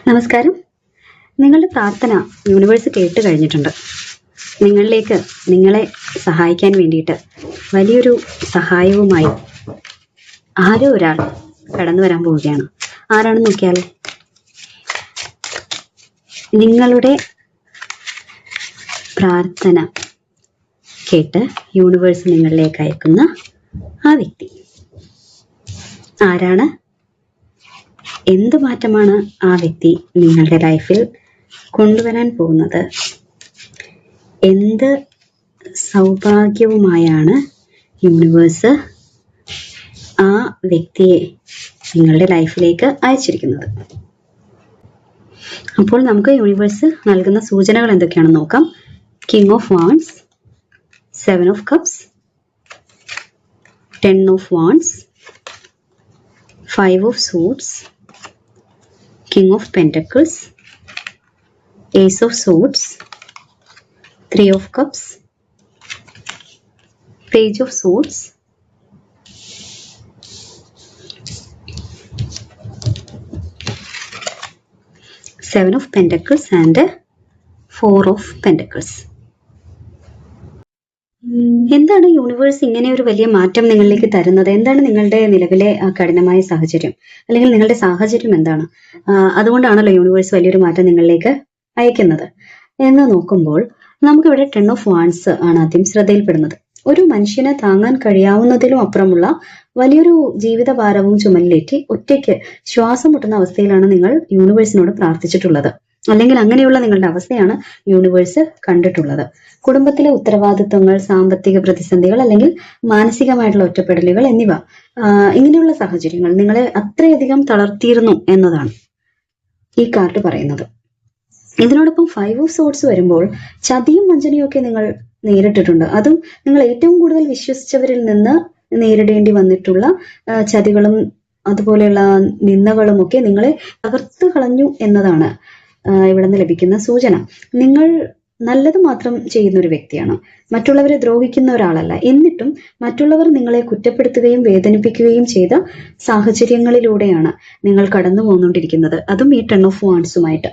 നമസ്കാരം. നിങ്ങളുടെ പ്രാർത്ഥന യൂണിവേഴ്സ് കേട്ട് കഴിഞ്ഞിട്ടുണ്ട്. നിങ്ങളിലേക്ക് നിങ്ങളെ സഹായിക്കാൻ വേണ്ടിയിട്ട് വലിയൊരു സഹായവുമായി ആരോ ഒരാൾ കടന്നു വരാൻ പോവുകയാണ്. ആരാണെന്ന് നോക്കിയാൽ, നിങ്ങളുടെ പ്രാർത്ഥന കേട്ട് യൂണിവേഴ്സ് നിങ്ങളിലേക്ക് അയക്കുന്ന ആ വ്യക്തി ആരാണ്? എന്ത് മാറ്റമാണ് ആ വ്യക്തി നിങ്ങളുടെ ലൈഫിൽ കൊണ്ടുവരാൻ പോകുന്നത്? എന്ത് സൗഭാഗ്യവുമായാണ് യൂണിവേഴ്സ് ആ വ്യക്തിയെ നിങ്ങളുടെ ലൈഫിലേക്ക് അയച്ചിരിക്കുന്നത്? അപ്പോൾ നമുക്ക് യൂണിവേഴ്സ് നൽകുന്ന സൂചനകൾ എന്തൊക്കെയാണെന്ന് നോക്കാം. King of wands, 7 of cups, 10 of wands, 5 of suits, King of Pentacles, Ace of Swords, 3 of Cups, Page of Swords, Seven of Pentacles and 4 of Pentacles. എന്താണ് യൂണിവേഴ്സ് ഇങ്ങനെ ഒരു വലിയ മാറ്റം നിങ്ങളിലേക്ക് തരുന്നത്? എന്താണ് നിങ്ങളുടെ നിലവിലെ കഠിനമായ സാഹചര്യം, അല്ലെങ്കിൽ നിങ്ങളുടെ സാഹചര്യം എന്താണ്? അതുകൊണ്ടാണല്ലോ യൂണിവേഴ്സ് വലിയൊരു മാറ്റം നിങ്ങളിലേക്ക് അയക്കുന്നത് എന്ന് നോക്കുമ്പോൾ, നമുക്കിവിടെ 10 ഓഫ് വാൺസ് ആണ് ആദ്യം ശ്രദ്ധയിൽപ്പെടുന്നത്. ഒരു മനുഷ്യനെ താങ്ങാൻ കഴിയാവുന്നതിലും അപ്പുറമുള്ള വലിയൊരു ജീവിതഭാരവും ചുമലിലേറ്റി ഒറ്റയ്ക്ക് ശ്വാസം മുട്ടുന്ന അവസ്ഥയിലാണ് നിങ്ങൾ യൂണിവേഴ്സിനോട് പ്രാർത്ഥിച്ചിട്ടുള്ളത്. അല്ലെങ്കിൽ അങ്ങനെയുള്ള നിങ്ങളുടെ അവസ്ഥയാണ് യൂണിവേഴ്സ് കണ്ടിട്ടുള്ളത്. കുടുംബത്തിലെ ഉത്തരവാദിത്വങ്ങൾ, സാമ്പത്തിക പ്രതിസന്ധികൾ, അല്ലെങ്കിൽ മാനസികമായിട്ടുള്ള ഒറ്റപ്പെടലുകൾ എന്നിവ, ഇങ്ങനെയുള്ള സാഹചര്യങ്ങൾ നിങ്ങളെ അത്രയധികം തളർത്തിയിരുന്നു എന്നതാണ് ഈ കാർഡ് പറയുന്നത്. ഇതിനോടൊപ്പം 5 ഓഫ് സോർട്സ് വരുമ്പോൾ ചതിയും വഞ്ചനയും ഒക്കെ നിങ്ങൾ നേരിട്ടിട്ടുണ്ട്. അതും നിങ്ങൾ ഏറ്റവും കൂടുതൽ വിശ്വസിച്ചവരിൽ നിന്ന് നേരിടേണ്ടി വന്നിട്ടുള്ള ചതികളും അതുപോലെയുള്ള നിന്ദകളും ഒക്കെ നിങ്ങളെ തകർത്ത് കളഞ്ഞു എന്നതാണ് ഇവിടെ നിന്ന് ലഭിക്കുന്ന സൂചന. നിങ്ങൾ നല്ലത് മാത്രം ചെയ്യുന്ന ഒരു വ്യക്തിയാണ്, മറ്റുള്ളവരെ ദ്രോഹിക്കുന്ന ഒരാളല്ല. എന്നിട്ടും മറ്റുള്ളവർ നിങ്ങളെ കുറ്റപ്പെടുത്തുകയും വേദനിപ്പിക്കുകയും ചെയ്ത സാഹചര്യങ്ങളിലൂടെയാണ് നിങ്ങൾ കടന്നു പോന്നുകൊണ്ടിരിക്കുന്നത്, അതും ഈ 10 ഓഫ് വാൺസുമായിട്ട്.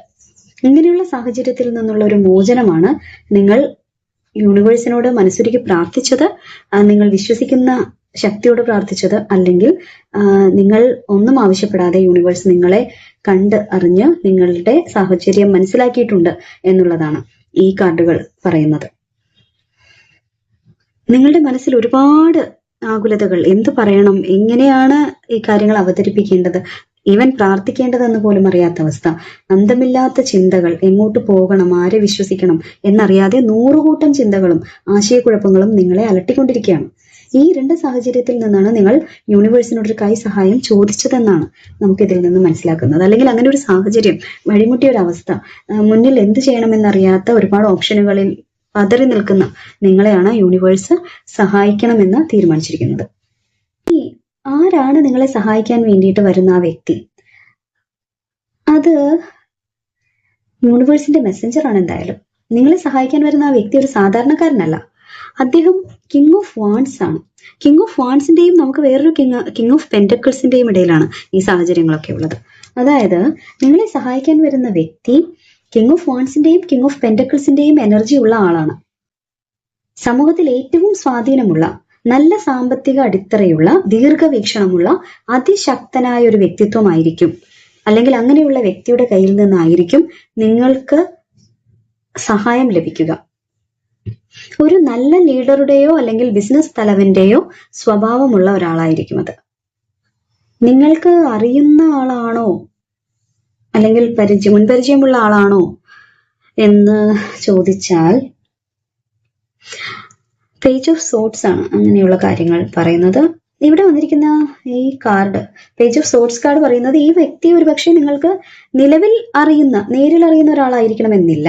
ഇങ്ങനെയുള്ള സാഹചര്യത്തിൽ നിന്നുള്ള ഒരു മോചനമാണ് നിങ്ങൾ യൂണിവേഴ്സിനോട് മനസ്സുരുക്കി പ്രാർത്ഥിച്ചത്, നിങ്ങൾ വിശ്വസിക്കുന്ന ശക്തിയോട് പ്രാർത്ഥിച്ചത്, അല്ലെങ്കിൽ നിങ്ങൾ ഒന്നും ആവശ്യപ്പെടാതെ യൂണിവേഴ്സ് നിങ്ങളെ കണ്ട് അറിഞ്ഞ് നിങ്ങളുടെ സാഹചര്യം മനസ്സിലാക്കിയിട്ടുണ്ട് എന്നുള്ളതാണ് ഈ കാർഡുകൾ പറയുന്നത്. നിങ്ങളുടെ മനസ്സിൽ ഒരുപാട് ആകുലതകൾ, എന്തു പറയണം, എങ്ങനെയാണ് ഈ കാര്യങ്ങൾ അവതരിപ്പിക്കേണ്ടത്, ഈവൻ പ്രാർത്ഥിക്കേണ്ടതെന്ന് പോലും അറിയാത്ത അവസ്ഥ, അന്തമില്ലാത്ത ചിന്തകൾ, എങ്ങോട്ട് പോകണം, ആരെ വിശ്വസിക്കണം എന്നറിയാതെ 100 കൂട്ടം ചിന്തകളും ആശയക്കുഴപ്പങ്ങളും നിങ്ങളെ അലട്ടിക്കൊണ്ടിരിക്കുകയാണ്. ഈ 2 സാഹചര്യത്തിൽ നിന്നാണ് നിങ്ങൾ യൂണിവേഴ്സിനോട് ഒരു കൈ സഹായം ചോദിച്ചതെന്നാണ് നമുക്കിതിൽ നിന്ന് മനസ്സിലാക്കുന്നത്. അല്ലെങ്കിൽ അങ്ങനെ ഒരു സാഹചര്യം, വഴിമുട്ടിയ ഒരു അവസ്ഥ, മുന്നിൽ എന്ത് ചെയ്യണമെന്നറിയാത്ത ഒരുപാട് ഓപ്ഷനുകളിൽ പതറി നിൽക്കുന്ന നിങ്ങളെയാണ് യൂണിവേഴ്സ് സഹായിക്കണമെന്ന് തീരുമാനിച്ചിരിക്കുന്നത്. ആരാണ് നിങ്ങളെ സഹായിക്കാൻ വേണ്ടിയിട്ട് വരുന്ന ആ വ്യക്തി? അത് യൂണിവേഴ്സിന്റെ മെസ്സഞ്ചറാണ്. എന്തായാലും നിങ്ങളെ സഹായിക്കാൻ വരുന്ന ആ വ്യക്തി ഒരു സാധാരണക്കാരനല്ല. അദ്ദേഹം കിങ് ഓഫ് വാൺസ് ആണ്. കിങ് ഓഫ് വാൺസിന്റെയും നമുക്ക് വേറൊരു കിങ് ഓഫ് പെന്റക്കിൾസിന്റെയും ഇടയിലാണ് ഈ സാഹചര്യങ്ങളൊക്കെ ഉള്ളത്. അതായത് നിങ്ങളെ സഹായിക്കാൻ വരുന്ന വ്യക്തി കിങ് ഓഫ് വാൺസിന്റെയും കിങ് ഓഫ് പെന്റക്കിൾസിന്റെയും എനർജി ഉള്ള ആളാണ്. സമൂഹത്തിൽ ഏറ്റവും സ്വാധീനമുള്ള, നല്ല സാമ്പത്തിക അടിത്തറയുള്ള, ദീർഘവീക്ഷണമുള്ള, അതിശക്തനായ ഒരു വ്യക്തിത്വമായിരിക്കും, അല്ലെങ്കിൽ അങ്ങനെയുള്ള വ്യക്തിയുടെ കയ്യിൽ നിന്നായിരിക്കും നിങ്ങൾക്ക് സഹായം ലഭിക്കുക. ഒരു നല്ല ലീഡറുടെയോ അല്ലെങ്കിൽ ബിസിനസ് തലവന്റെയോ സ്വഭാവമുള്ള ഒരാളായിരിക്കും അത്. നിങ്ങൾക്ക് അറിയുന്ന ആളാണോ, അല്ലെങ്കിൽ മുൻപരിചയമുള്ള ആളാണോ എന്ന് ചോദിച്ചാൽ പേജ് ഓഫ് സോർട്സ് ആണ് അങ്ങനെയുള്ള കാര്യങ്ങൾ പറയുന്നത്. ഇവിടെ വന്നിരിക്കുന്ന ഈ card, page of sorts card പറയുന്നത് ഈ വ്യക്തി ഒരുപക്ഷെ നിങ്ങൾക്ക് നിലവിൽ നേരിൽ അറിയുന്ന ഒരാളായിരിക്കണമെന്നില്ല.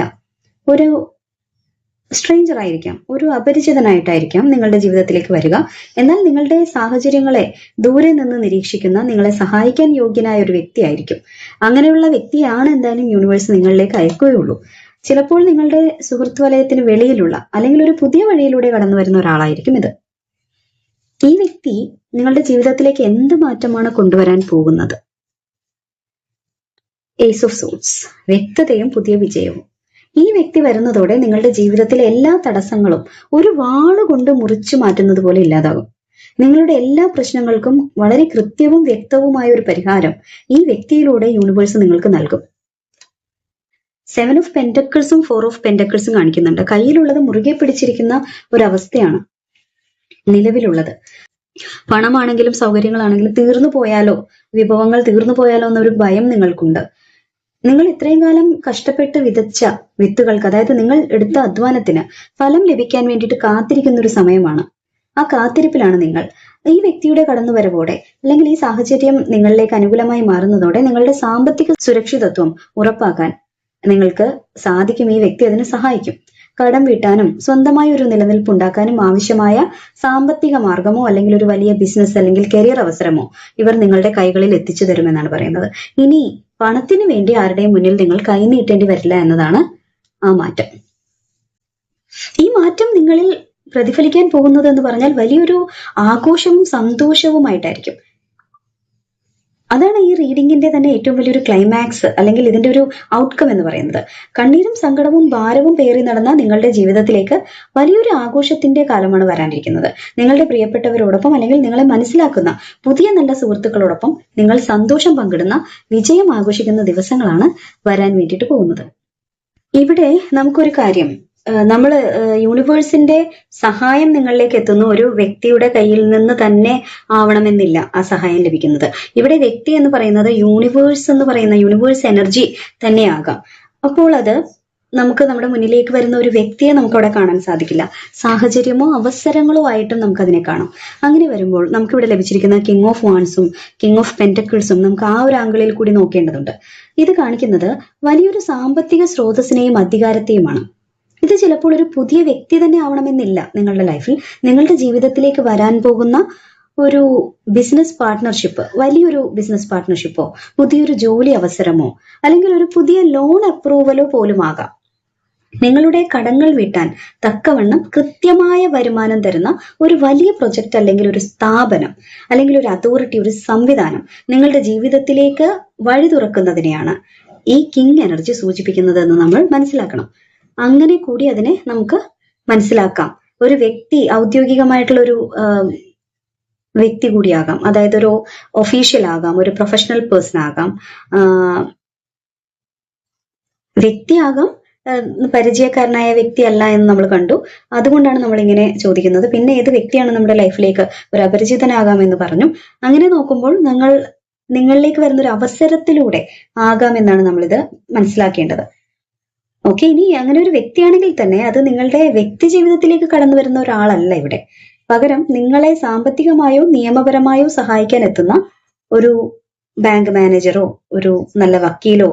ഒരു സ്ട്രേഞ്ചർ ആയിരിക്കാം, ഒരു അപരിചിതനായിട്ടായിരിക്കാം നിങ്ങളുടെ ജീവിതത്തിലേക്ക് വരിക. എന്നാൽ നിങ്ങളുടെ സാഹചര്യങ്ങളെ ദൂരെ നിന്ന് നിരീക്ഷിക്കുന്ന, നിങ്ങളെ സഹായിക്കാൻ യോഗ്യനായ ഒരു വ്യക്തിയായിരിക്കും. അങ്ങനെയുള്ള വ്യക്തിയാണ് എന്തായാലും യൂണിവേഴ്സ് നിങ്ങളിലേക്ക് അയക്കുകയുള്ളൂ. ചിലപ്പോൾ നിങ്ങളുടെ സുഹൃത്ത് വലയത്തിന് വെളിയിലുള്ള, അല്ലെങ്കിൽ ഒരു പുതിയ വഴിയിലൂടെ കടന്നു വരുന്ന ഒരാളായിരിക്കും ഇത്. ഈ വ്യക്തി നിങ്ങളുടെ ജീവിതത്തിലേക്ക് എന്ത് മാറ്റമാണ് കൊണ്ടുവരാൻ പോകുന്നത്? ഏസ് ഓഫ് സോട്സ്, വ്യക്തതയും പുതിയ വിജയവും. ഈ വ്യക്തി വരുന്നതോടെ നിങ്ങളുടെ ജീവിതത്തിലെ എല്ലാ തടസ്സങ്ങളും ഒരു വാളുകൊണ്ട് മുറിച്ചു മാറ്റുന്നത് പോലെ ഇല്ലാതാകും. നിങ്ങളുടെ എല്ലാ പ്രശ്നങ്ങൾക്കും വളരെ കൃത്യവും വ്യക്തവുമായ ഒരു പരിഹാരം ഈ വ്യക്തിയിലൂടെ യൂണിവേഴ്സ് നിങ്ങൾക്ക് നൽകും. 7 ഓഫ് പെന്റക്കിൾസും 4 ഓഫ് പെന്റക്കിൾസും കാണിക്കുന്നുണ്ട്. കയ്യിലുള്ളത് മുറുകെ പിടിച്ചിരിക്കുന്ന ഒരവസ്ഥയാണ് നിലവിലുള്ളത്. പണമാണെങ്കിലും സൗകര്യങ്ങളാണെങ്കിലും തീർന്നു പോയാലോ, വിഭവങ്ങൾ തീർന്നു പോയാലോ എന്നൊരു ഭയം നിങ്ങൾക്കുണ്ട്. നിങ്ങൾ ഇത്രയും കാലം കഷ്ടപ്പെട്ട് വിതച്ച വിത്തുകൾക്ക്, അതായത് നിങ്ങൾ എടുത്ത അധ്വാനത്തിന് ഫലം ലഭിക്കാൻ വേണ്ടിയിട്ട് കാത്തിരിക്കുന്ന ഒരു സമയമാണ്. ആ കാത്തിരിപ്പിലാണ് നിങ്ങൾ. ഈ വ്യക്തിയുടെ കടന്നുവരവോടെ അല്ലെങ്കിൽ ഈ സാഹചര്യം നിങ്ങളിലേക്ക് അനുകൂലമായി മാറുന്നതോടെ നിങ്ങളുടെ സാമ്പത്തിക സുരക്ഷിതത്വം ഉറപ്പാക്കാൻ നിങ്ങൾക്ക് സാധിക്കും. ഈ വ്യക്തി അതിന് സഹായിക്കും. കടം വീട്ടാനും സ്വന്തമായ ഒരു നിലനിൽപ്പ് ഉണ്ടാക്കാനും ആവശ്യമായ സാമ്പത്തിക മാർഗമോ അല്ലെങ്കിൽ ഒരു വലിയ ബിസിനസ് അല്ലെങ്കിൽ കരിയർ അവസരമോ ഇവർ നിങ്ങളുടെ കൈകളിൽ എത്തിച്ചു തരുമെന്നാണ് പറയുന്നത്. ഇനി പണത്തിന് വേണ്ടി ആരുടെയും മുന്നിൽ നിങ്ങൾ കൈ നീട്ടേണ്ടി വരില്ല എന്നതാണ് ആ മാറ്റം. ഈ മാറ്റം നിങ്ങളിൽ പ്രതിഫലിക്കാൻ പോകുന്നത് എന്ന് പറഞ്ഞാൽ വലിയൊരു ആഘോഷവും സന്തോഷവുമായിട്ടായിരിക്കും. അതാണ് ഈ റീഡിങ്ങിന്റെ തന്നെ ഏറ്റവും വലിയൊരു ക്ലൈമാക്സ് അല്ലെങ്കിൽ ഇതിന്റെ ഒരു ഔട്ട്കം എന്ന് പറയുന്നത്. കണ്ണീരും സങ്കടവും ഭാരവും പേറി നടന്ന നിങ്ങളുടെ ജീവിതത്തിലേക്ക് വലിയൊരു ആഘോഷത്തിന്റെ കാലമാണ് വരാനിരിക്കുന്നത്. നിങ്ങളുടെ പ്രിയപ്പെട്ടവരോടൊപ്പം അല്ലെങ്കിൽ നിങ്ങളെ മനസ്സിലാക്കുന്ന പുതിയ നല്ല സുഹൃത്തുക്കളോടൊപ്പം നിങ്ങൾ സന്തോഷം പങ്കിടുന്ന, വിജയം ആഘോഷിക്കുന്ന ദിവസങ്ങളാണ് വരാൻ വേണ്ടിയിട്ട് പോകുന്നത്. ഇവിടെ നമുക്കൊരു കാര്യം, നമ്മൾ യൂണിവേഴ്സിന്റെ സഹായം നിങ്ങളിലേക്ക് എത്തുന്ന ഒരു വ്യക്തിയുടെ കയ്യിൽ നിന്ന് തന്നെ ആവണമെന്നില്ല ആ സഹായം ലഭിക്കുന്നത്. ഇവിടെ വ്യക്തി എന്ന് പറയുന്നത് യൂണിവേഴ്സ് എന്ന് പറയുന്ന യൂണിവേഴ്സ് എനർജി തന്നെയാകാം. അപ്പോൾ അത് നമുക്ക് നമ്മുടെ മുന്നിലേക്ക് വരുന്ന ഒരു വ്യക്തിയെ നമുക്ക് അവിടെ കാണാൻ സാധിക്കില്ല. സാഹചര്യമോ അവസരങ്ങളോ ആയിട്ടും നമുക്ക് അതിനെ കാണാം. അങ്ങനെ വരുമ്പോൾ നമുക്കിവിടെ ലഭിച്ചിരിക്കുന്ന കിങ് ഓഫ് വാൺസും കിങ് ഓഫ് പെന്റക്കിൾസും നമുക്ക് ആ ഒരു ആംഗിളിൽ കൂടി നോക്കേണ്ടതുണ്ട്. ഇത് കാണിക്കുന്നത് വലിയൊരു സാമ്പത്തിക സ്രോതസ്സിനെയും അധികാരത്തെയുമാണ്. ഇത് ചിലപ്പോൾ ഒരു പുതിയ വ്യക്തി തന്നെ ആവണമെന്നില്ല. നിങ്ങളുടെ ലൈഫിൽ നിങ്ങളുടെ ജീവിതത്തിലേക്ക് വരാൻ പോകുന്ന ഒരു ബിസിനസ് പാർട്ട്ണർഷിപ്പ്, വലിയൊരു ബിസിനസ് പാർട്ട്ണർഷിപ്പോ പുതിയൊരു ജോലി അവസരമോ അല്ലെങ്കിൽ ഒരു പുതിയ ലോൺ അപ്രൂവലോ പോലും ആകാം. നിങ്ങളുടെ കടങ്ങൾ വീട്ടാൻ തക്കവണ്ണം കൃത്യമായ വരുമാനം തരുന്ന ഒരു വലിയ പ്രൊജക്ട് അല്ലെങ്കിൽ ഒരു സ്ഥാപനം അല്ലെങ്കിൽ ഒരു അതോറിറ്റി, ഒരു സംവിധാനം നിങ്ങളുടെ ജീവിതത്തിലേക്ക് വഴി തുറക്കുന്നതിനെയാണ് ഈ കിങ് എനർജി സൂചിപ്പിക്കുന്നത് എന്ന് നമ്മൾ മനസ്സിലാക്കണം. അങ്ങനെ കൂടി അതിനെ നമുക്ക് മനസ്സിലാക്കാം. ഒരു വ്യക്തി ഔദ്യോഗികമായിട്ടുള്ള ഒരു വ്യക്തി കൂടിയാകാം, അതായത് ഒരു ഒഫീഷ്യൽ ആകാം, ഒരു പ്രൊഫഷണൽ പേഴ്സൺ ആകാം, വ്യക്തിയാകാം, പരിചയക്കാരനായ വ്യക്തി അല്ല എന്ന് നമ്മൾ കണ്ടു. അതുകൊണ്ടാണ് നമ്മൾ ഇങ്ങനെ ചോദിക്കുന്നത്. പിന്നെ ഏത് വ്യക്തിയാണ് നമ്മുടെ ലൈഫിലേക്ക് ഒരു അപരിചിതനാകാം എന്ന് പറഞ്ഞു. അങ്ങനെ നോക്കുമ്പോൾ നിങ്ങളിലേക്ക് വരുന്ന ഒരു അവസരത്തിലൂടെ ആകാം എന്നാണ് നമ്മളിത് മനസ്സിലാക്കേണ്ടത്. ഓക്കെ, ഇനി അങ്ങനെ ഒരു വ്യക്തിയാണെങ്കിൽ തന്നെ അത് നിങ്ങളുടെ വ്യക്തി ജീവിതത്തിലേക്ക് കടന്നു വരുന്ന ഒരാളല്ല ഇവിടെ. പകരം നിങ്ങളെ സാമ്പത്തികമായോ നിയമപരമായോ സഹായിക്കാൻ എത്തുന്ന ഒരു ബാങ്ക് മാനേജറോ ഒരു നല്ല വക്കീലോ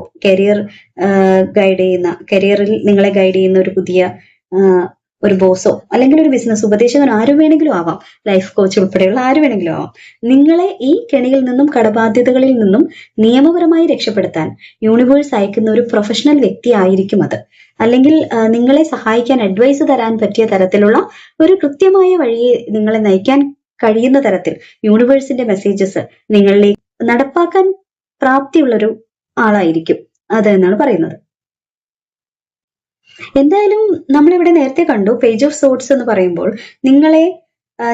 കരിയറിൽ നിങ്ങളെ ഗൈഡ് ചെയ്യുന്ന ഒരു പുതിയ ഒരു ബോസോ അല്ലെങ്കിൽ ഒരു ബിസിനസ് ഉപദേശകൻ ആരും വേണമെങ്കിലും ആവാം, ലൈഫ് കോച്ച് ഉൾപ്പെടെയുള്ള ആരും വേണമെങ്കിലും ആവാം. നിങ്ങളെ ഈ കെണിയിൽ നിന്നും കടബാധ്യതകളിൽ നിന്നും നിയമപരമായി രക്ഷപ്പെടുത്താൻ യൂണിവേഴ്സ് അയക്കുന്ന ഒരു പ്രൊഫഷണൽ വ്യക്തി ആയിരിക്കും അത്. അല്ലെങ്കിൽ നിങ്ങളെ സഹായിക്കാൻ അഡ്വൈസ് തരാൻ പറ്റിയ തരത്തിലുള്ള ഒരു കൃത്യമായ വഴിയെ നിങ്ങളെ നയിക്കാൻ കഴിയുന്ന തരത്തിൽ യൂണിവേഴ്സിന്റെ മെസ്സേജസ് നിങ്ങളിലേക്ക് നടപ്പാക്കാൻ പ്രാപ്തിയുള്ളൊരു ആളായിരിക്കും അത് എന്നാണ് പറയുന്നത്. എന്തായാലും നമ്മളിവിടെ നേരത്തെ കണ്ടു പേജ് ഓഫ് സോർട്സ് എന്ന് പറയുമ്പോൾ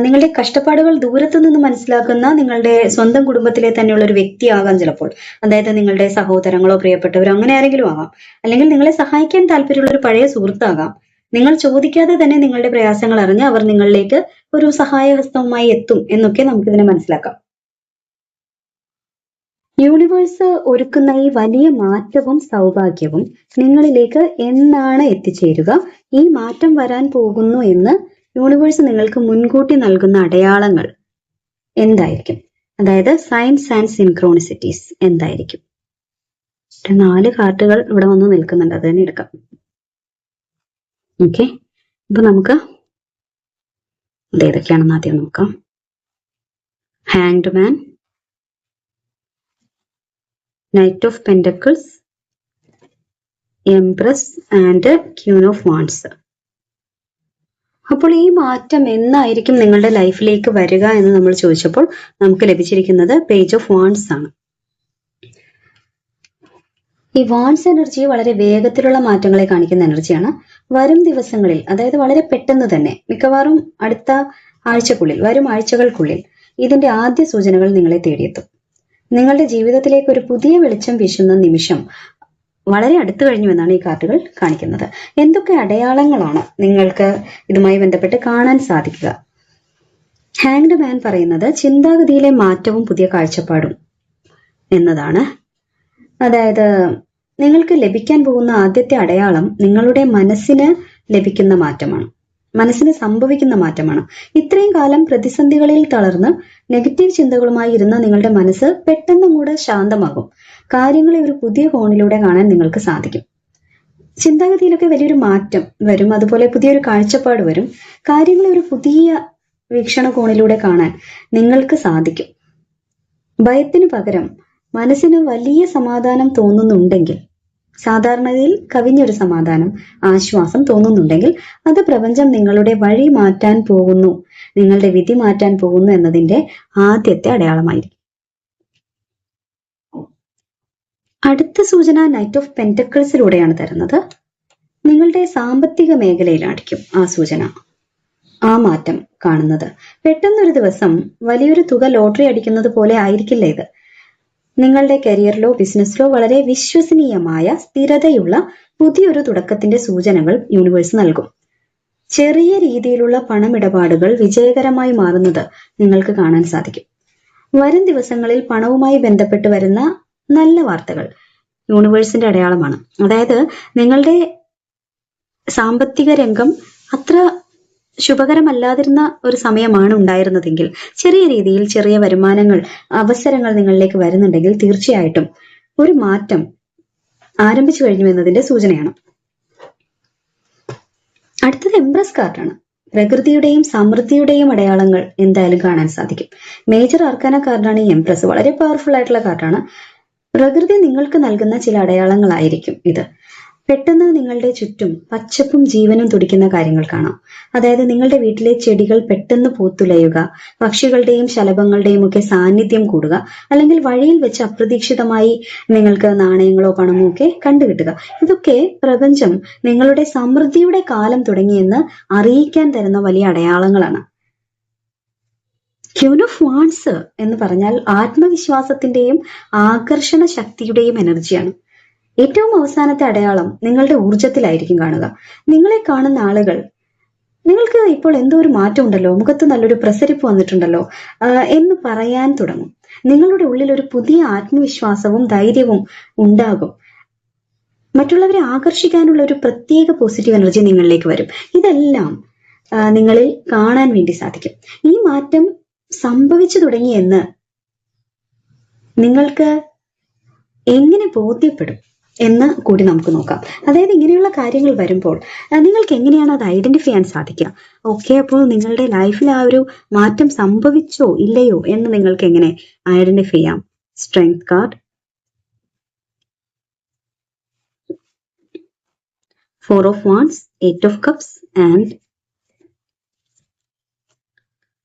നിങ്ങളുടെ കഷ്ടപ്പാടുകൾ ദൂരത്തു നിന്ന് മനസ്സിലാക്കുന്ന നിങ്ങളുടെ സ്വന്തം കുടുംബത്തിലെ തന്നെയുള്ള ഒരു വ്യക്തിയാകാം ചിലപ്പോൾ. അതായത് നിങ്ങളുടെ സഹോദരങ്ങളോ പ്രിയപ്പെട്ടവരോ അങ്ങനെ ആരെങ്കിലും ആകാം. അല്ലെങ്കിൽ നിങ്ങളെ സഹായിക്കാൻ താല്പര്യമുള്ള ഒരു പഴയ സുഹൃത്താകാം. നിങ്ങൾ ചോദിക്കാതെ തന്നെ നിങ്ങളുടെ പ്രയാസങ്ങൾ അറിഞ്ഞ് അവർ നിങ്ങളിലേക്ക് ഒരു സഹായഹസ്തവുമായി എത്തും എന്നൊക്കെ നമുക്കിതിനെ മനസ്സിലാക്കാം. യൂണിവേഴ്സ് ഒരുക്കുന്ന ഈ വലിയ മാറ്റവും സൗഭാഗ്യവും നിങ്ങളിലേക്ക് എന്നാണ് എത്തിച്ചേരുക? ഈ മാറ്റം വരാൻ പോകുന്നു എന്ന് യൂണിവേഴ്സ് നിങ്ങൾക്ക് മുൻകൂട്ടി നൽകുന്ന അടയാളങ്ങൾ എന്തായിരിക്കും? അതായത് സയൻസ് ആൻഡ് സിൻക്രോണിസിറ്റീസ് എന്തായിരിക്കും? 4 കാർഡുകൾ ഇവിടെ വന്ന് നിൽക്കുന്നുണ്ട്, അത് തന്നെ എടുക്കാം. ഓക്കെ, ഇപ്പൊ നമുക്ക് ഇത് ഏതൊക്കെയാണെന്ന് ആദ്യം നോക്കാം. Hanged man, Knight of Pentacles, Empress and Queen of Wands. അപ്പോൾ ഈ മാറ്റം എന്നായിരിക്കും നിങ്ങളുടെ ലൈഫിലേക്ക് വരിക എന്ന് നമ്മൾ ചോദിച്ചപ്പോൾ നമുക്ക് ലഭിച്ചിരിക്കുന്നത് പേജ് ഓഫ് വാൺസ് ആണ്. ഈ വാൺസ് എനർജി വളരെ വേഗത്തിലുള്ള മാറ്റങ്ങളെ കാണിക്കുന്ന എനർജിയാണ്. വരും ദിവസങ്ങളിൽ, അതായത് വളരെ പെട്ടെന്ന് തന്നെ, മിക്കവാറും അടുത്ത ആഴ്ചക്കുള്ളിൽ, വരും ആഴ്ചകൾക്കുള്ളിൽ ഇതിന്റെ ആദ്യ സൂചനകൾ നിങ്ങളെ തേടിയെത്തും. നിങ്ങളുടെ ജീവിതത്തിലേക്ക് ഒരു പുതിയ വെളിച്ചം വീശുന്ന നിമിഷം വളരെ അടുത്തു കഴിഞ്ഞു എന്നാണ് ഈ കാർഡുകൾ കാണിക്കുന്നത്. എന്തൊക്കെ അടയാളങ്ങളാണ് നിങ്ങൾക്ക് ഇതുമായി ബന്ധപ്പെട്ട് കാണാൻ സാധിക്കുക? ഹാങ്ഡ് മാൻ പറയുന്നത് ചിന്താഗതിയിലെ മാറ്റവും പുതിയ കാഴ്ചപ്പാടും എന്നതാണ്. അതായത് നിങ്ങൾക്ക് ലഭിക്കാൻ പോകുന്ന ആദ്യത്തെ അടയാളം നിങ്ങളുടെ മനസ്സിന് ലഭിക്കുന്ന മാറ്റമാണ്, മനസ്സിന് സംഭവിക്കുന്ന മാറ്റമാണ്. ഇത്രയും കാലം പ്രതിസന്ധികളിൽ തളർന്ന് നെഗറ്റീവ് ചിന്തകളുമായി ഇരുന്ന നിങ്ങളുടെ മനസ്സ് പെട്ടെന്നും കൂടെ ശാന്തമാകും. കാര്യങ്ങളെ ഒരു പുതിയ കോണിലൂടെ കാണാൻ നിങ്ങൾക്ക് സാധിക്കും. ചിന്താഗതിയിലൊക്കെ വലിയൊരു മാറ്റം വരും, അതുപോലെ പുതിയൊരു കാഴ്ചപ്പാട് വരും. കാര്യങ്ങളെ ഒരു പുതിയ വീക്ഷണകോണിലൂടെ കാണാൻ നിങ്ങൾക്ക് സാധിക്കും. ഭയത്തിനു പകരം മനസ്സിന് വലിയ സമാധാനം തോന്നുന്നുണ്ടെങ്കിൽ, സാധാരണയിൽ കവിഞ്ഞൊരു സമാധാനം, ആശ്വാസം തോന്നുന്നുണ്ടെങ്കിൽ, അത് പ്രപഞ്ചം നിങ്ങളുടെ വഴി മാറ്റാൻ പോകുന്നു, നിങ്ങളുടെ വിധി മാറ്റാൻ പോകുന്നു എന്നതിന്റെ ആദ്യത്തെ അടയാളമായിരിക്കും. അടുത്ത സൂചന നൈറ്റ് ഓഫ് പെന്റക്കിൾസിലൂടെയാണ് തരുന്നത്. നിങ്ങളുടെ സാമ്പത്തിക മേഖലയിലായിരിക്കും ആ സൂചന, ആ മാറ്റം കാണുന്നത്. പെട്ടെന്നൊരു ദിവസം വലിയൊരു തുക ലോട്ടറി അടിക്കുന്നത് പോലെ ആയിരിക്കില്ല ഇത്. നിങ്ങളുടെ കരിയറിലോ ബിസിനസ്സിലോ വളരെ വിശ്വസനീയമായ സ്ഥിരതയുള്ള പുതിയൊരു തുടക്കത്തിന്റെ സൂചനകൾ യൂണിവേഴ്സ് നൽകും. ചെറിയ രീതിയിലുള്ള പണമിടപാടുകൾ വിജയകരമായി മാറുന്നത് നിങ്ങൾക്ക് കാണാൻ സാധിക്കും. വരും ദിവസങ്ങളിൽ പണവുമായി ബന്ധപ്പെട്ട് വരുന്ന നല്ല വാർത്തകൾ യൂണിവേഴ്സിന്റെ അടയാളമാണ്. അതായത് നിങ്ങളുടെ സാമ്പത്തിക രംഗം അത്ര ശുഭകരമല്ലാതിരുന്ന ഒരു സമയമാണ് ഉണ്ടായിരുന്നതെങ്കിൽ, ചെറിയ രീതിയിൽ ചെറിയ വരുമാനങ്ങൾ, അവസരങ്ങൾ നിങ്ങളിലേക്ക് വരുന്നുണ്ടെങ്കിൽ തീർച്ചയായിട്ടും ഒരു മാറ്റം ആരംഭിച്ചു കഴിഞ്ഞു എന്നതിന്റെ സൂചനയാണ്. അടുത്തത് എംപ്രസ് കാർഡാണ്. പ്രകൃതിയുടെയും സമൃദ്ധിയുടെയും അടയാളങ്ങൾ എന്തായാലും കാണാൻ സാധിക്കും. മേജർ ആർക്കാന കാർഡാണ് ഈ എംപ്രസ്. വളരെ പവർഫുൾ ആയിട്ടുള്ള കാർഡാണ്. പ്രകൃതി നിങ്ങൾക്ക് നൽകുന്ന ചില അടയാളങ്ങളായിരിക്കും ഇത്. പെട്ടെന്ന് നിങ്ങളുടെ ചുറ്റും പച്ചപ്പും ജീവനും തുടിക്കുന്ന കാര്യങ്ങൾ കാണാം. അതായത് നിങ്ങളുടെ വീട്ടിലെ ചെടികൾ പെട്ടെന്ന് പൂത്തുലയുക, പക്ഷികളുടെയും ശലഭങ്ങളുടെയും ഒക്കെ സാന്നിധ്യം കൂടുക, അല്ലെങ്കിൽ വഴിയിൽ വെച്ച് അപ്രതീക്ഷിതമായി നിങ്ങൾക്ക് നാണയങ്ങളോ പണമോ ഒക്കെ കണ്ടുകിട്ടുക. ഇതൊക്കെ പ്രപഞ്ചം നിങ്ങളുടെ സമൃദ്ധിയുടെ കാലം തുടങ്ങിയെന്ന് അറിയിക്കാൻ തരുന്ന വലിയ അടയാളങ്ങളാണ്. ക്യൂൻ ഓഫ് വാൺസ് എന്ന് പറഞ്ഞാൽ ആത്മവിശ്വാസത്തിന്റെയും ആകർഷണ ശക്തിയുടെയും എനർജിയാണ്. ഏറ്റവും അവസാനത്തെ അടയാളം നിങ്ങളുടെ ഊർജത്തിലായിരിക്കും കാണുക. നിങ്ങളെ കാണുന്ന ആളുകൾ നിങ്ങൾക്ക് ഇപ്പോൾ എന്തോ ഒരു മാറ്റം ഉണ്ടല്ലോ, മുഖത്ത് നല്ലൊരു പ്രസരിപ്പ് വന്നിട്ടുണ്ടല്ലോ എന്ന് പറയാൻ തുടങ്ങും. നിങ്ങളുടെ ഉള്ളിൽ ഒരു പുതിയ ആത്മവിശ്വാസവും ധൈര്യവും ഉണ്ടാകും. മറ്റുള്ളവരെ ആകർഷിക്കാനുള്ള ഒരു പ്രത്യേക പോസിറ്റീവ് എനർജി നിങ്ങളിലേക്ക് വരും. ഇതെല്ലാം നിങ്ങളിൽ കാണാൻ വേണ്ടി സാധിക്കും. ഈ മാറ്റം സംഭവിച്ചു തുടങ്ങിയെന്ന് നിങ്ങൾക്ക് എങ്ങനെ ബോധ്യപ്പെടും എന്ന് കൂടി നമുക്ക് നോക്കാം. അതായത് ഇങ്ങനെയുള്ള കാര്യങ്ങൾ വരുമ്പോൾ നിങ്ങൾക്ക് എങ്ങനെയാണ് അത് ഐഡന്റിഫൈ ചെയ്യാൻ സാധിക്കുക? ഓക്കെ, അപ്പോൾ നിങ്ങളുടെ ലൈഫിൽ ആ ഒരു മാറ്റം സംഭവിച്ചോ ഇല്ലയോ എന്ന് നിങ്ങൾക്ക് എങ്ങനെ ഐഡന്റിഫൈ ചെയ്യാം? Strength card, 4 of Wands, 8 of Cups and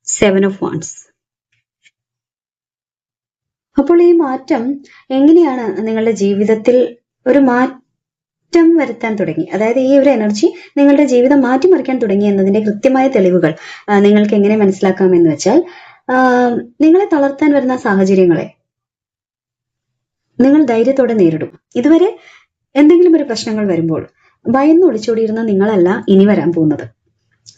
7 of Wands. അപ്പോൾ ഈ മാറ്റം എങ്ങനെയാണ് നിങ്ങളുടെ ജീവിതത്തിൽ ഒരു മാറ്റം വരുത്താൻ തുടങ്ങി, അതായത് ഈ ഒരു എനർജി നിങ്ങളുടെ ജീവിതം മാറ്റിമറിക്കാൻ തുടങ്ങി എന്നതിന്റെ കൃത്യമായ തെളിവുകൾ നിങ്ങൾക്ക് എങ്ങനെ മനസ്സിലാക്കാമെന്ന് വെച്ചാൽ, നിങ്ങളെ തളർത്താൻ വരുന്ന സാഹചര്യങ്ങളെ നിങ്ങൾ ധൈര്യത്തോടെ നേരിടും. ഇതുവരെ എന്തെങ്കിലും ഒരു പ്രശ്നങ്ങൾ വരുമ്പോൾ ഭയന്ന് ഒളിച്ചോടിയിരുന്ന നിങ്ങളല്ല ഇനി വരാൻ പോകുന്നത്.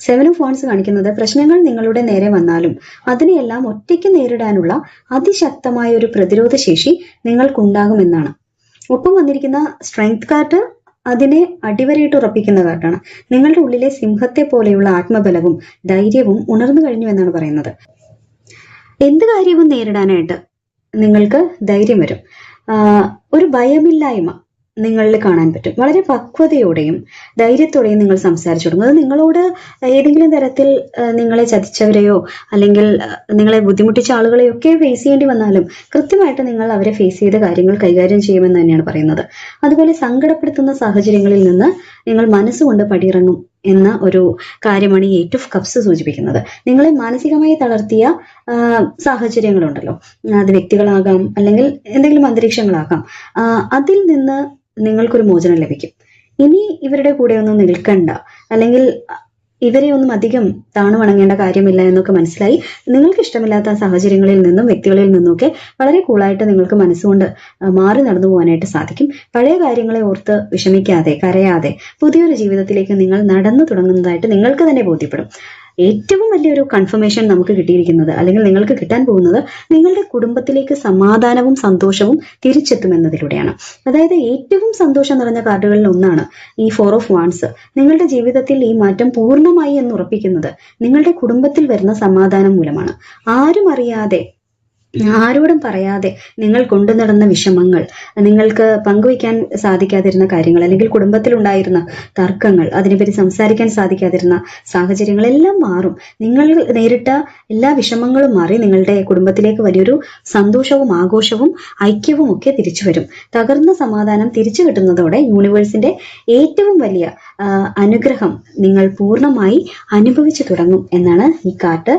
7 of Wands കാണിക്കുന്നത് പ്രശ്നങ്ങൾ നിങ്ങളുടെ നേരെ വന്നാലും അതിനെയെല്ലാം ഒറ്റയ്ക്ക് നേരിടാനുള്ള അതിശക്തമായ ഒരു പ്രതിരോധ ശേഷി നിങ്ങൾക്കുണ്ടാകുമെന്നാണ്. ഒപ്പം വന്നിരിക്കുന്ന സ്ട്രെങ്ത് കാർഡ് അതിനെ അടിവരയിട്ട് ഉറപ്പിക്കുന്ന കാർഡാണ്. നിങ്ങളുടെ ഉള്ളിലെ സിംഹത്തെ പോലെയുള്ള ആത്മബലവും ധൈര്യവും ഉണർന്നു കഴിഞ്ഞു എന്നാണ് പറയുന്നത്. എന്ത് കാര്യവും നേരിടാനായിട്ട് നിങ്ങൾക്ക് ധൈര്യം വരും. ഒരു ഭയമില്ലായ്മ നിങ്ങളിൽ കാണാൻ പറ്റും. വളരെ പക്വതയോടെയും ധൈര്യത്തോടെയും നിങ്ങൾ സംസാരിച്ചു തുടങ്ങും. അത് നിങ്ങളോട് ഏതെങ്കിലും തരത്തിൽ നിങ്ങളെ ചതിച്ചവരെയോ അല്ലെങ്കിൽ നിങ്ങളെ ബുദ്ധിമുട്ടിച്ച ആളുകളെയോ ഒക്കെ ഫേസ് ചെയ്യേണ്ടി വന്നാലും കൃത്യമായിട്ട് നിങ്ങൾ അവരെ ഫേസ് ചെയ്ത കാര്യങ്ങൾ കൈകാര്യം ചെയ്യുമെന്ന് തന്നെയാണ് പറയുന്നത്. അതുപോലെ സങ്കടപ്പെടുത്തുന്ന സാഹചര്യങ്ങളിൽ നിന്ന് നിങ്ങൾ മനസ്സുകൊണ്ട് പടിയിറങ്ങും എന്ന ഒരു കാര്യമാണ് ഈ 8 ഓഫ് കപ്സ് സൂചിപ്പിക്കുന്നത്. നിങ്ങളെ മാനസികമായി തളർത്തിയ സാഹചര്യങ്ങളുണ്ടല്ലോ, അത് വ്യക്തികളാകാം അല്ലെങ്കിൽ എന്തെങ്കിലും അന്തരീക്ഷങ്ങളാകാം, അതിൽ നിന്ന് നിങ്ങൾക്കൊരു മോചനം ലഭിക്കും. ഇനി ഇവരുടെ കൂടെ ഒന്നും നിൽക്കണ്ട, അല്ലെങ്കിൽ ഇവരെ ഒന്നും അധികം താണുവണങ്ങേണ്ട കാര്യമില്ല എന്നൊക്കെ മനസ്സിലായി നിങ്ങൾക്ക് ഇഷ്ടമില്ലാത്ത സാഹചര്യങ്ങളിൽ നിന്നും വ്യക്തികളിൽ നിന്നുമൊക്കെ വളരെ കൂളായിട്ട് നിങ്ങൾക്ക് മനസ്സുകൊണ്ട് മാറി നടന്നു പോകാനായിട്ട് സാധിക്കും. പഴയ കാര്യങ്ങളെ ഓർത്ത് വിഷമിക്കാതെ കരയാതെ പുതിയൊരു ജീവിതത്തിലേക്ക് നിങ്ങൾ നടന്നു തുടങ്ങുന്നതായിട്ട് നിങ്ങൾക്ക് തന്നെ ബോധ്യപ്പെടും. ഏറ്റവും വലിയൊരു കൺഫർമേഷൻ നമുക്ക് കിട്ടിയിരിക്കുന്നത്, അല്ലെങ്കിൽ നിങ്ങൾക്ക് കിട്ടാൻ പോകുന്നത്, നിങ്ങളുടെ കുടുംബത്തിലേക്ക് സമാധാനവും സന്തോഷവും തിരിച്ചെത്തുമെന്നതിലൂടെയാണ്. അതായത് ഏറ്റവും സന്തോഷം നിറഞ്ഞ കാർഡുകളിൽ ഒന്നാണ് ഈ 4 ഓഫ് വാൻഡ്സ്. നിങ്ങളുടെ ജീവിതത്തിൽ ഈ മാറ്റം പൂർണ്ണമായി എന്ന് ഉറപ്പിക്കുന്നത് നിങ്ങളുടെ കുടുംബത്തിൽ വരുന്ന സമാധാനം മൂലമാണ്. ആരും അറിയാതെ, ആരോടും പറയാതെ നിങ്ങൾ കൊണ്ടു നടന്ന വിഷമങ്ങൾ, നിങ്ങൾക്ക് പങ്കുവയ്ക്കാൻ സാധിക്കാതിരുന്ന കാര്യങ്ങൾ, അല്ലെങ്കിൽ കുടുംബത്തിലുണ്ടായിരുന്ന തർക്കങ്ങൾ, അതിനെപ്പറ്റി സംസാരിക്കാൻ സാധിക്കാതിരുന്ന സാഹചര്യങ്ങളെല്ലാം മാറും. നിങ്ങൾ നേരിട്ട എല്ലാ വിഷമങ്ങളും മാറി നിങ്ങളുടെ കുടുംബത്തിലേക്ക് വലിയൊരു സന്തോഷവും ആഘോഷവും ഐക്യവും ഒക്കെ തിരിച്ചു വരും. തകർന്ന സമാധാനം തിരിച്ചു കിട്ടുന്നതോടെ യൂണിവേഴ്സിന്റെ ഏറ്റവും വലിയ അനുഗ്രഹം നിങ്ങൾ പൂർണ്ണമായി അനുഭവിച്ചു തുടങ്ങും എന്നാണ് ഈ കാർഡ്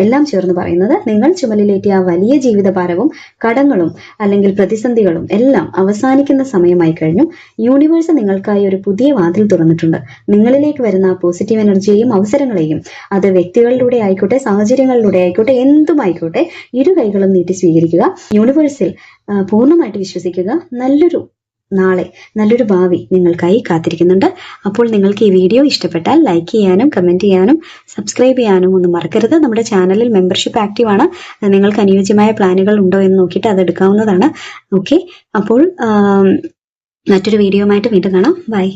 എല്ലാം ചേർന്ന് പറയുന്നത്. നിങ്ങൾ ചുമലിലേറ്റിയ വലിയ ജീവിതഭാരവും കടങ്ങളും അല്ലെങ്കിൽ പ്രതിസന്ധികളും എല്ലാം അവസാനിക്കുന്ന സമയമായി കഴിഞ്ഞു. യൂണിവേഴ്സ് നിങ്ങൾക്കായി ഒരു പുതിയ വാതിൽ തുറന്നിട്ടുണ്ട്. നിങ്ങളിലേക്ക് വരുന്ന പോസിറ്റീവ് എനർജിയെയും അവസരങ്ങളെയും, അത് വ്യക്തികളിലൂടെ ആയിക്കോട്ടെ സാഹചര്യങ്ങളിലൂടെ ആയിക്കോട്ടെ എന്തുമായിക്കോട്ടെ, ഇരു കൈകളും നീട്ടി സ്വീകരിക്കുക. യൂണിവേഴ്സിൽ പൂർണ്ണമായിട്ട് വിശ്വസിക്കുക. നല്ലൊരു നാളെ, നല്ലൊരു ഭാവി നിങ്ങൾക്കായി കാത്തിരിക്കുന്നുണ്ട്. അപ്പോൾ നിങ്ങൾക്ക് ഈ വീഡിയോ ഇഷ്ടപ്പെട്ടാൽ ലൈക്ക് ചെയ്യാനും കമന്റ് ചെയ്യാനും സബ്സ്ക്രൈബ് ചെയ്യാനും ഒന്നും മറക്കരുത്. നമ്മുടെ ചാനലിൽ മെമ്പർഷിപ്പ് ആക്റ്റീവ് ആണ്. നിങ്ങൾക്ക് അനുയോജ്യമായ പ്ലാനുകൾ ഉണ്ടോ എന്ന് നോക്കിയിട്ട് അത് എടുക്കാവുന്നതാണ്. ഓക്കെ, അപ്പോൾ മറ്റൊരു വീഡിയോയുമായിട്ട് വീണ്ടും കാണാം. ബൈ.